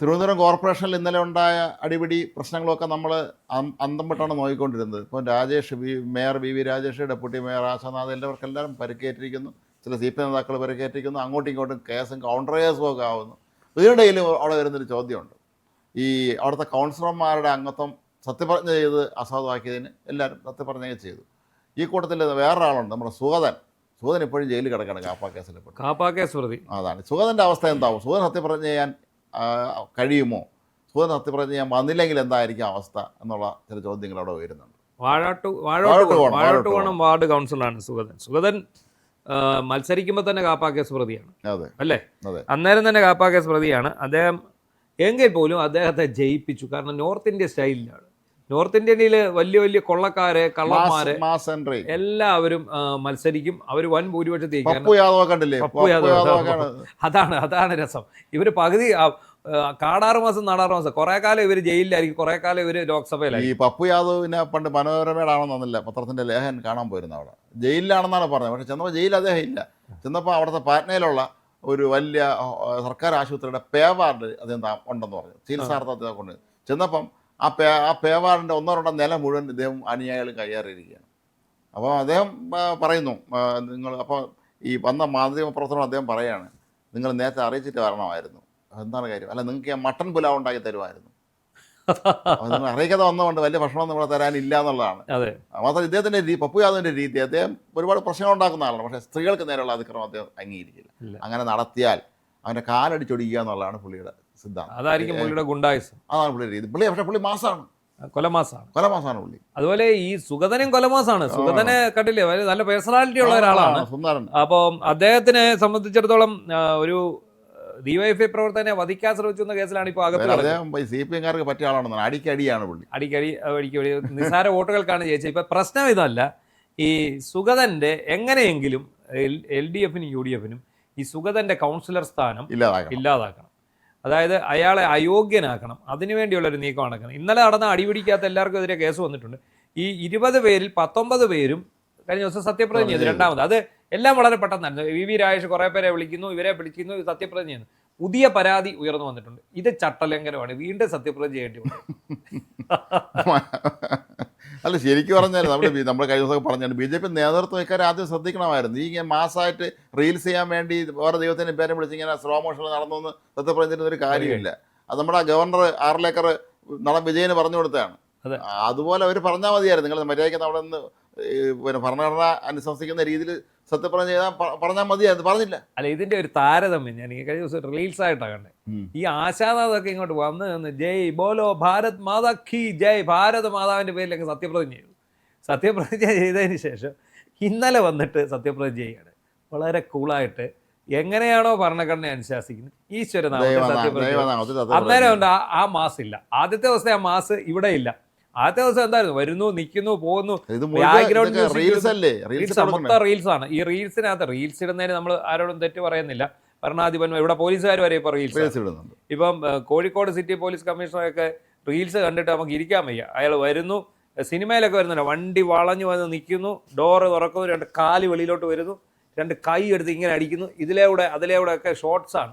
തിരുവനന്തപുരം കോർപ്പറേഷനിൽ ഇന്നലെ ഉണ്ടായ അടിപിടി പ്രശ്നങ്ങളൊക്കെ നമ്മൾ അന്തം വിട്ടാണ് നോക്കിക്കൊണ്ടിരുന്നത്. ഇപ്പം mayor V Rajesh, deputy mayor Ashanath എല്ലാവർക്കെല്ലാം പരിക്കേറ്റിരിക്കുന്നു. ചില CPM നേതാക്കൾ പരിക്കേറ്റിരിക്കുന്നു. അങ്ങോട്ടും ഇങ്ങോട്ടും കേസും കൗണ്ടർ കേസും ഒക്കെ ആവുന്നു. ഇതിനിടയിൽ അവിടെ വരുന്നൊരു ചോദ്യമുണ്ട്. ഈ അവിടുത്തെ കൗൺസിലർമാരുടെ അംഗത്വം സത്യപ്രതിജ്ഞ ചെയ്ത് അസാധുവാക്കിയതിന് എല്ലാവരും സത്യപ്രതിജ്ഞ ചെയ്തു. ഈ കൂട്ടത്തിൽ വേറൊരാളുണ്ട്, നമ്മുടെ സുഗതൻ ഇപ്പോഴും ജയിലിൽ കിടക്കുകയാണ് കാപ്പ കേസിൽ. അതാണ് സുഗതൻ്റെ അവസ്ഥ എന്താവും? സുഗതൻ സത്യപ്രതിജ്ഞ ചെയ്യാൻ കഴിയുമോ? സുഗതൻ സത്യപ്രതിജ്ഞ ചെയ്യാൻ വന്നില്ലെങ്കിൽ എന്തായിരിക്കും അവസ്ഥ എന്നുള്ള ചില ചോദ്യങ്ങൾ അവിടെ വരുന്നുണ്ട്. വാഴോട്ടുകോണം വാർഡ് കൗൺസിലറാണ് സുഗതൻ. മത്സരിക്കുമ്പോൾ തന്നെ കാപ്പ കേസ് പ്രതിയാണ്, അല്ലേ? അന്നേരം തന്നെ കാപ്പ കേസ് പ്രതിയാണ് അദ്ദേഹം. എങ്കിൽ പോലും അദ്ദേഹത്തെ ജയിപ്പിച്ചു. കാരണം നോർത്ത് ഇന്ത്യ സ്റ്റൈലിലാണ്. നോർത്ത് ഇന്ത്യയിൽ വലിയ വലിയ കൊള്ളക്കാരെ, കള്ളന്മാരെ എല്ലാവരും മത്സരിക്കും. അവർ വൻ ഭൂരിപക്ഷത്തേക്ക്. അതാണ് രസം. ഇവർ പകുതി കാടാറ് മാസം നാടാറ് മാസം കുറെ കാലം ഇവർ ജയിലിലായിരിക്കും, കുറെ കാലം ഇവർ ലോക്സഭയിലായിരിക്കും. ഈ പപ്പു യാദവിനെ പണ്ട് മനോരമയിലാണെന്നൊന്നുമില്ല പത്രത്തിന്റെ ലേഖൻ കാണാൻ പോയിരുന്നു. അവിടെ ജയിലിലാണെന്നാണ് പറഞ്ഞത്. പക്ഷെ ചെന്നപ്പോൾ ജയിലിൽ അദ്ദേഹം ഇല്ല. ചെന്നപ്പോൾ അവിടുത്തെ പാറ്റ്നയിലുള്ള ഒരു വലിയ സർക്കാർ ആശുപത്രിയുടെ പേവാർഡ് അദ്ദേഹം ഉണ്ടെന്ന് പറഞ്ഞു. ചികിത്സാർത്ഥം അദ്ദേഹം കൊണ്ട് ചെന്നപ്പം ആ പേവാറിൻ്റെ 1-2 നില മുഴുവൻ ഇദ്ദേഹം അനുയായികൾ കയ്യേറിയിരിക്കുകയാണ്. അപ്പോൾ അദ്ദേഹം പറയുന്നു, നിങ്ങൾ അപ്പോൾ ഈ വന്ന മാധ്യമപ്രവർത്തനം അദ്ദേഹം പറയുകയാണ്, നിങ്ങൾ നേരത്തെ അറിയിച്ചിട്ട് വരണമായിരുന്നു. എന്താണ് കാര്യം? അല്ല, നിങ്ങൾക്ക് ഞാൻ മട്ടൻ പുലാവ് ഉണ്ടാക്കി തരുമായിരുന്നു. നിങ്ങൾ അറിയിക്കാതെ വന്നതുകൊണ്ട് വലിയ ഭക്ഷണം ഇവിടെ തരാനില്ല എന്നുള്ളതാണ്. മാത്രം ഇദ്ദേഹത്തിൻ്റെ പപ്പു യാദവിൻ്റെ രീതി, അദ്ദേഹം ഒരുപാട് പ്രശ്നങ്ങൾ ഉണ്ടാക്കുന്ന ആളാണ്. പക്ഷേ സ്ത്രീകൾക്ക് നേരെയുള്ള അതിക്രമം അദ്ദേഹം അംഗീകരിക്കില്ല. അങ്ങനെ നടത്തിയാൽ അവൻ്റെ കാലടിച്ചൊടിക്കുക എന്നുള്ളതാണ് പുള്ളിയുടെ സിദ്ധാന്തം. അതായിരിക്കും പുള്ളിയുടെ ഗുണ്ടായുസം. അതാണ് പുള്ളിയുടെ രീതി. പുള്ളി മാസമാണ്, കൊലമാസാണ് പുള്ളി. അതുപോലെ ഈ സുഗതനും കൊലമാസാണ്. സുഗതനെ കണ്ടില്ലേ, നല്ല പേഴ്സണാലിറ്റി ഉള്ള ഒരാളാണ്. അപ്പോൾ അദ്ദേഹത്തിനെ സംബന്ധിച്ചിടത്തോളം ഒരു DYFI പ്രവർത്തകനെ വധിക്കാൻ ശ്രമിച്ചുന്ന കേസിലാണ് ഇപ്പോൾ അകത്ത്. CPM-കാർക്ക് പറ്റിയ ആളാണെന്നാണ്. അടിക്കടിയാണ് പുള്ളി. അടിക്കടി നിസ്സാര വോട്ടുകൾക്കാണ് ജയിച്ചത്. ഇപ്പൊ പ്രശ്നം ഇതല്ല. ഈ സുഗതന്റെ എങ്ങനെയെങ്കിലും LDF-നും UDF-നും ഈ സുഗതന്റെ കൗൺസിലർ സ്ഥാനം ഇല്ലാതാക്കണം. അതായത് അയാളെ അയോഗ്യനാക്കണം. അതിനുവേണ്ടിയുള്ളൊരു നീക്കം നടക്കണം. ഇന്നലെ നടന്ന അടിപിടിക്കകത്ത് എല്ലാവർക്കും എതിരെ കേസ് വന്നിട്ടുണ്ട്. ഈ 20 പേരിൽ 19 പേരും കഴിഞ്ഞ ദിവസം സത്യപ്രതിജ്ഞ ചെയ്തു. രണ്ടാമത് അത് എല്ലാം വളരെ പെട്ടെന്നായിരുന്നു. VV രാജേഷ് കുറേ പേരെ വിളിക്കുന്നു, ഇവരെ വിളിക്കുന്നു, സത്യപ്രതിജ്ഞ ചെയ്യുന്നു. പുതിയ പരാതി ഉയർന്നു വന്നിട്ടുണ്ട്. ഇത് ചട്ടലംഘനമാണ്, വീണ്ടും സത്യപ്രതിജ്ഞ ചെയ്യേണ്ടി വരും. അല്ല, ശരിക്കും പറഞ്ഞാൽ നമ്മൾ കഴിഞ്ഞ ദിവസം പറഞ്ഞാൽ BJP നേതൃത്വക്കാർ ആദ്യം ശ്രദ്ധിക്കണമായിരുന്നു. ഈ മാസമായിട്ട് റീൽസ് ചെയ്യാൻ വേണ്ടി വേറെ ദൈവത്തിൻ്റെ പേരെ വിളിച്ച് ഇങ്ങനെ സ്ലോ മോഷനിൽ നടന്നൊന്ന് സത്യപ്രതിജ്ഞ ഒരു കാര്യമില്ല. അത് നമ്മുടെ ഗവർണർ ആർലേക്കർ വിജയന് പറഞ്ഞു കൊടുത്തതാണ്. അതുപോലെ അവർ പറഞ്ഞാൽ മതിയായിരുന്നു. നിങ്ങൾ മര്യാദയ്ക്ക് അവിടെ നിന്ന് ഭരണഘടന അനുശാസിക്കുന്ന രീതിയിൽ സത്യപ്രതിജ്ഞ ചെയ്താൽ പറഞ്ഞാൽ മതിയായിരുന്നു. പറഞ്ഞില്ല. അല്ല, ഇതിന്റെ ഒരു താരതമ്യം ഞാൻ ഈ കഴിഞ്ഞ ദിവസം റീൽസ് ആയിട്ടാണ് കണ്ടത്. ഈ ആശാനാഥൊക്കെ ഇങ്ങോട്ട് വന്ന് ജയ് ബോലോ ഭാരത് മാതാ കി ജയ്, ഭാരത മാതാവിന്റെ പേരിലൊക്കെ സത്യപ്രതിജ്ഞ ചെയ്തു. സത്യപ്രതിജ്ഞ ചെയ്തതിന് ശേഷം ഇന്നലെ വന്നിട്ട് സത്യപ്രതിജ്ഞ ചെയ്യാണ് വളരെ കൂളായിട്ട്. എങ്ങനെയാണോ ഭരണഘടന അനുശാസിക്കുന്നത് ഈശ്വരനാമത്തിൽ സത്യപ്രതിജ്ഞ. അന്നേരം ഉണ്ട് ആ മാസ് ഇല്ല. ആദ്യത്തെ ദിവസത്തെ ആ മാസ് ഇവിടെ ഇല്ല. ആദ്യത്തെ ദിവസം എന്തായിരുന്നു? വരുന്നു, നിൽക്കുന്നു, പോകുന്നു. മൊത്തം റീൽസാണ്. ഈ റീൽസിനകത്ത് റീൽസ് ഇടുന്നതിന് നമ്മൾ ആരോടും തെറ്റ് പറയുന്നില്ല. ഭരണാധിപന്മാർ, ഇവിടെ പോലീസുകാർ വരെ ഇപ്പോൾ റീൽസ് ഇടുന്നുണ്ട്. ഇപ്പം കോഴിക്കോട് സിറ്റി പോലീസ് കമ്മീഷണറൊക്കെ റീൽസ് കണ്ടിട്ട് നമുക്ക് ഇരിക്കാൻ വയ്യ. അയാൾ വരുന്നു, സിനിമയിലൊക്കെ വരുന്നുണ്ട്, വണ്ടി വളഞ്ഞു വന്ന് നിൽക്കുന്നു, ഡോറ് തുറക്കുന്നു, 2 കാല് വെളിയിലോട്ട് വരുന്നു, 2 കൈ എടുത്ത് ഇങ്ങനെ അടിക്കുന്നു. അതിലൂടെ ഒക്കെ ഷോർട്സാണ്.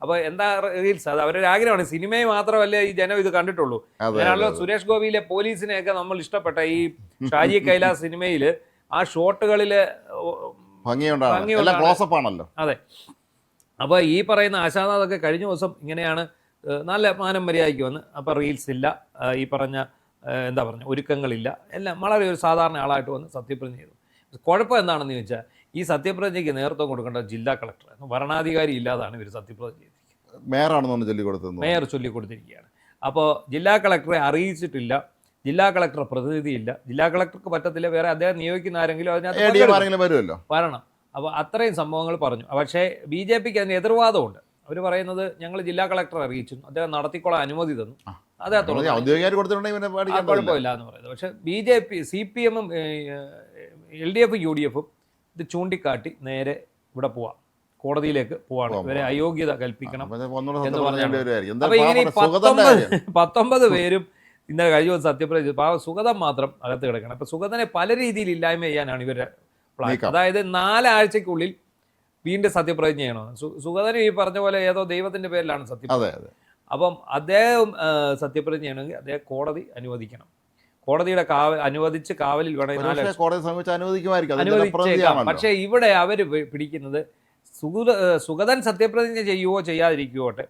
അപ്പോൾ എന്താ റീൽസ്? അത് അവരൊരു ആഗ്രഹമാണ്. സിനിമയെ മാത്രമല്ല ഈ ജനം ഇത് കണ്ടിട്ടുള്ളൂ. അങ്ങനെയാണല്ലോ സുരേഷ് ഗോപിയിലെ പോലീസിനെയൊക്കെ നമ്മൾ ഇഷ്ടപ്പെട്ട ഈ ഷാജി കൈലാസ് സിനിമയിൽ ആ ഷോട്ടുകളില് ഭംഗിയുണ്ടാണല്ലോ. അതെ. അപ്പോൾ ഈ പറയുന്ന ആശാനാഥൊക്കെ കഴിഞ്ഞ ദിവസം ഇങ്ങനെയാണ് നല്ല മാനം മര്യാദയ്ക്ക് വന്ന്. അപ്പോൾ റീൽസ് ഇല്ല, ഈ പറഞ്ഞ എന്താ പറഞ്ഞ ഒരുക്കങ്ങളില്ല, എല്ലാം വളരെ ഒരു സാധാരണ ആളായിട്ട് വന്ന് സത്യപ്രതിജ്ഞ ചെയ്തു. കുഴപ്പം എന്താണെന്ന് ചോദിച്ചാൽ ഈ സത്യപ്രതിജ്ഞയ്ക്ക് നേതൃത്വം കൊടുക്കേണ്ട ജില്ലാ കളക്ടർ, ഭരണാധികാരി ഇല്ലാതാണ് ഇവർ സത്യപ്രതിജ്ഞ ചെയ്തിരിക്കുന്നത്. മേയർ ചൊല്ലിക്കൊടുത്തിരിക്കുകയാണ്. അപ്പോൾ ജില്ലാ കളക്ടറെ അറിയിച്ചിട്ടില്ല, ജില്ലാ കളക്ടർ പ്രതിനിധിയില്ല, ജില്ലാ കളക്ടർക്ക് പറ്റത്തില്ല, വേറെ അദ്ദേഹം നിയോഗിക്കുന്ന ആരെങ്കിലും അതിനകത്ത് വരണം. അപ്പോൾ അത്രയും സംഭവങ്ങൾ പറഞ്ഞു. പക്ഷേ BJPക്ക് അതിന് എതിർവാദമുണ്ട്. അവർ പറയുന്നത് ഞങ്ങൾ ജില്ലാ കളക്ടറെ അറിയിച്ചു, അദ്ദേഹം നടത്തിക്കൊള്ളാൻ അനുമതി തന്നു, കുഴപ്പമില്ല എന്ന് പറയുന്നത്. പക്ഷേ BJP, CPM-ഉം LDF-ഉം UDF-ഉം ഇത് ചൂണ്ടിക്കാട്ടി നേരെ ഇവിടെ പോവാം, കോടതിയിലേക്ക് പോവാണ്, ഇവരെ അയോഗ്യത കൽപ്പിക്കണം എന്ന് പറഞ്ഞാണ്. അപ്പൊ ഇങ്ങനെ 19 പേരും ഇന്നലെ കഴിഞ്ഞ ദിവസം സത്യപ്രതിജ്ഞ. സുഗതൻ മാത്രം അകത്ത് കിടക്കണം. അപ്പൊ സുഗതനെ പല രീതിയിൽ ഇല്ലായ്മ ചെയ്യാനാണ് ഇവരുടെ പ്ലാൻ. അതായത് 4 ആഴ്ചക്കുള്ളിൽ വീണ്ടും സത്യപ്രതിജ്ഞ ചെയ്യണമെന്ന്. സുഗതന് ഈ പറഞ്ഞ പോലെ ഏതോ ദൈവത്തിന്റെ പേരിലാണ് സത്യപ്രതിജ്ഞ. അപ്പം അദ്ദേഹം സത്യപ്രതിജ്ഞ ചെയ്യണമെങ്കിൽ അദ്ദേഹം കോടതി അനുവദിക്കണം. കോടതിയുടെ അനുവദിച്ച് കാവലിൽ വേണമെങ്കിൽ കോടതി സമീപിച്ച് അനുവദിക്കുമായിരിക്കും, അനുവദിച്ചേക്കാം. പക്ഷേ ഇവിടെ അവർ പിടിക്കുന്നത് സുഗതൻ സത്യപ്രതിജ്ഞ ചെയ്യുവോ ചെയ്യാതിരിക്കുവോട്ടെ,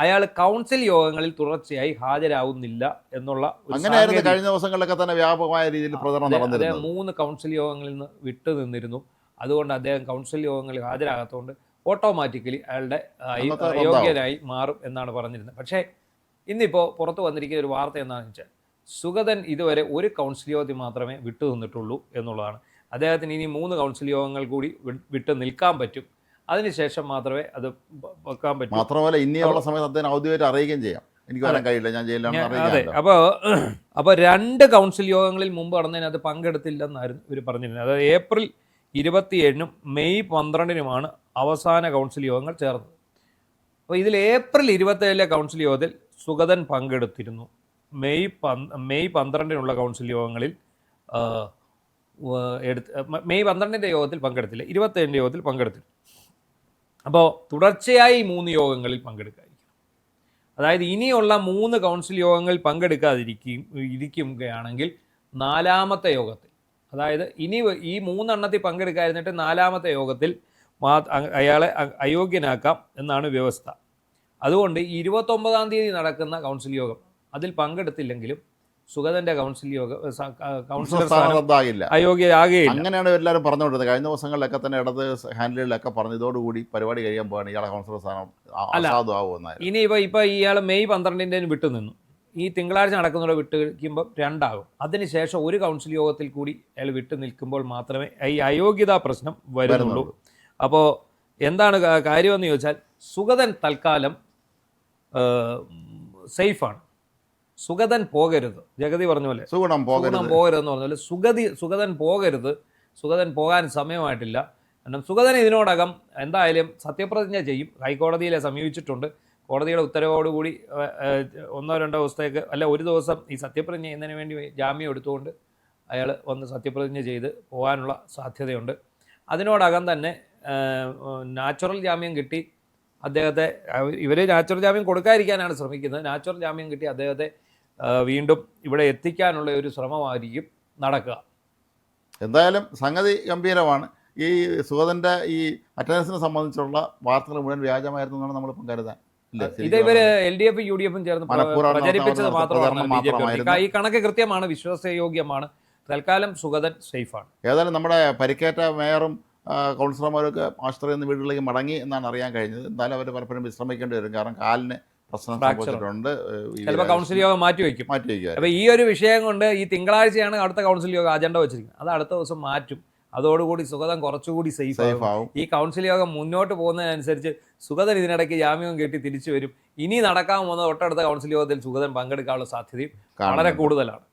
അയാൾ കൗൺസിൽ യോഗങ്ങളിൽ തുടർച്ചയായി ഹാജരാകുന്നില്ല എന്നുള്ള അങ്ങനെയായിരുന്നു കഴിഞ്ഞ ദിവസങ്ങളിലൊക്കെ തന്നെ വ്യാപകമായ രീതിയിൽ പ്രചരണം നടന്നിരുന്നത്. 3 കൗൺസിൽ യോഗങ്ങളിൽ നിന്ന് വിട്ടു നിന്നിരുന്നു. അതുകൊണ്ട് അദ്ദേഹം കൗൺസിൽ യോഗങ്ങളിൽ ഹാജരാകാത്തതുകൊണ്ട് ഓട്ടോമാറ്റിക്കലി അയാളുടെ അയോഗ്യനായി മാറും എന്നാണ് പറഞ്ഞിരുന്നത്. പക്ഷേ ഇന്നിപ്പോൾ പുറത്തു വന്നിരിക്കുന്ന ഒരു വാർത്ത എന്താണെന്ന് വെച്ചാൽ സുഗതൻ ഇതുവരെ ഒരു കൗൺസിൽ യോഗത്തിൽ മാത്രമേ വിട്ടു നിന്നിട്ടുള്ളൂ എന്നുള്ളതാണ്. അദ്ദേഹത്തിന് ഇനി 3 കൗൺസിൽ യോഗങ്ങൾ കൂടി വിട്ടു നിൽക്കാൻ പറ്റും. അതിനുശേഷം മാത്രമേ അത് വെക്കാൻ പറ്റൂ. മാത്രമല്ല ഇനിയുള്ള സമയത്ത് അദ്ദേഹം ഔദ്യോഗികമായിട്ട് അറിയിക്കുകയും ചെയ്യാം, എനിക്ക് വരാൻ കഴിയില്ല, ഞാൻ ജയിലിലാണ്. അതെ, അപ്പോൾ 2 കൗൺസിൽ യോഗങ്ങളിൽ മുമ്പ് നടന്നതിനകത്ത് പങ്കെടുത്തില്ലെന്നായിരുന്നു ഇവർ പറഞ്ഞിരുന്നത്. അതായത് ഏപ്രിൽ 27-നും മെയ് 12-നുമാണ് അവസാന കൗൺസിൽ യോഗങ്ങൾ ചേർന്നത്. അപ്പോൾ ഇതിൽ ഏപ്രിൽ 27-ലെ കൗൺസിൽ യോഗത്തിൽ സുഗതൻ പങ്കെടുത്തിരുന്നു. മെയ് 12-നുള്ള കൗൺസിൽ യോഗങ്ങളിൽ മെയ് 12-ന്റെ യോഗത്തിൽ പങ്കെടുത്തില്ല, 27-ന്റെ യോഗത്തിൽ പങ്കെടുത്തിരുന്നു. അപ്പോൾ തുടർച്ചയായി 3 യോഗങ്ങളിൽ പങ്കെടുക്കാതിരിക്കണം. അതായത് ഇനിയുള്ള 3 കൗൺസിൽ യോഗങ്ങളിൽ ഇരിക്കുകയാണെങ്കിൽ 4ാമത്തെ യോഗത്തിൽ, അതായത് ഇനി ഈ 3 എണ്ണത്തിൽ പങ്കെടുക്കാതിരുന്നിട്ട് 4ാമത്തെ യോഗത്തിൽ അയാളെ അയോഗ്യനാക്കാം എന്നാണ് വ്യവസ്ഥ. അതുകൊണ്ട് 29-ാം തീയതി നടക്കുന്ന കൗൺസിൽ യോഗം അതിൽ പങ്കെടുത്തില്ലെങ്കിലും സുഗതന്റെ കൗൺസിൽ യോഗം അയോഗ്യരാകുകയില്ല. അങ്ങനെയാണ് എല്ലാവരും പറഞ്ഞുകൊണ്ടിരുന്നത്. കഴിഞ്ഞ ദിവസങ്ങളിലൊക്കെ തന്നെ ഇടത് ഹാൻഡിലൊക്കെ പറഞ്ഞു ഇതോടുകൂടി പരിപാടി കഴിയാൻ പോവാണ്, ഇയാളെ കൗൺസിലർ സ്ഥാനം അസാധുവാകുമെന്നായിരുന്നു. ഇനിയിപ്പോൾ ഇയാൾ മെയ് 12-ന് വിട്ടു നിന്നു. ഈ തിങ്കളാഴ്ച നടക്കുന്നതോടെ വിട്ട് നിൽക്കുമ്പോൾ 2 ആകും. അതിനുശേഷം ഒരു കൗൺസിൽ യോഗത്തിൽ കൂടി അയാൾ വിട്ടു നിൽക്കുമ്പോൾ മാത്രമേ ഈ അയോഗ്യതാ പ്രശ്നം വരുന്നുള്ളൂ. അപ്പോൾ എന്താണ് കാര്യമെന്ന് ചോദിച്ചാൽ സുഗതൻ തൽക്കാലം സേഫാണ്. സുഗതൻ പോകരുത്, ജഗതി പറഞ്ഞ പോലെ സുഗതൻ പോകരുതെന്ന് പറഞ്ഞ പോലെ സുഗതൻ പോകരുത്. സുഗതൻ പോകാൻ സമയമായിട്ടില്ല. കാരണം സുഗതൻ ഇതിനോടകം എന്തായാലും സത്യപ്രതിജ്ഞ ചെയ്യും. ഹൈക്കോടതിയിലെ സമീപിച്ചിട്ടുണ്ട്. കോടതിയുടെ ഉത്തരവോടുകൂടി 1-2 ദിവസത്തേക്ക് അല്ല 1 ദിവസം ഈ സത്യപ്രതിജ്ഞ ചെയ്യുന്നതിന് വേണ്ടി ജാമ്യം എടുത്തുകൊണ്ട് അയാൾ വന്ന് സത്യപ്രതിജ്ഞ ചെയ്ത് പോകാനുള്ള സാധ്യതയുണ്ട്. അതിനോടകം തന്നെ നാച്ചുറൽ ജാമ്യം കിട്ടി അദ്ദേഹത്തെ, ഇവർ നാച്ചുറൽ ജാമ്യം കൊടുക്കാതിരിക്കാനാണ് ശ്രമിക്കുന്നത്. നാച്ചുറൽ ജാമ്യം കിട്ടി അദ്ദേഹത്തെ വീണ്ടും ഇവിടെ എത്തിക്കാനുള്ള ഒരു ശ്രമമായിരിക്കും നടക്കുക. എന്തായാലും സംഗതി ഗംഭീരമാണ്. ഈ സുഗതൻ്റെ ഈ അറ്റൻഡൻസിനെ സംബന്ധിച്ചുള്ള വാർത്തകൾ മുഴുവൻ വ്യാജമായിരുന്നു എന്നാണ് നമ്മളിപ്പം കരുതാൻ. ഇത് ഇവര് LDF UDF ചേർന്ന് പ്രചരിപ്പിച്ചത് മാത്രമാണ്. ഈ കണക്ക് കൃത്യമാണ്, വിശ്വാസയോഗ്യമാണ്. തൽക്കാലം സുഗതൻ സേഫാണ്. ഏതായാലും നമ്മുടെ പരിക്കേറ്റ മേയറും കൗൺസിലർമാരൊക്കെ ആശുപത്രിയിൽ നിന്ന് വീട്ടിലേക്ക് മടങ്ങി എന്നാണ് അറിയാൻ കഴിഞ്ഞത്. എന്തായാലും അവർ പലപ്പോഴും വിശ്രമിക്കേണ്ടി വരും, കാരണം കാലിന് പ്രശ്നം സംഭവിച്ചിട്ടുണ്ട്. ചിലപ്പോൾ കൗൺസിൽ യോഗം മാറ്റിവെക്കും. അപ്പോൾ ഈ ഒരു വിഷയം കൊണ്ട് ഈ തിങ്കളാഴ്ചയാണ് അടുത്ത കൗൺസിൽ യോഗം അജണ്ട വെച്ചിരിക്കുന്നത്. അത് അടുത്ത ദിവസം മാറ്റും. അതോടുകൂടി സുഗതൻ കുറച്ചുകൂടി സേഫ് ആവും. ഈ കൗൺസിൽ യോഗം മുന്നോട്ട് പോകുന്നതിനനുസരിച്ച് സുഗതൻ ഇതിനിടയ്ക്ക് ജാമ്യം കിട്ടി തിരിച്ചു വരും. ഇനി നടക്കാൻ പോകുന്ന തൊട്ടടുത്ത കൗൺസിൽ യോഗത്തിൽ സുഗതൻ പങ്കെടുക്കാനുള്ള സാധ്യതയും വളരെ കൂടുതലാണ്.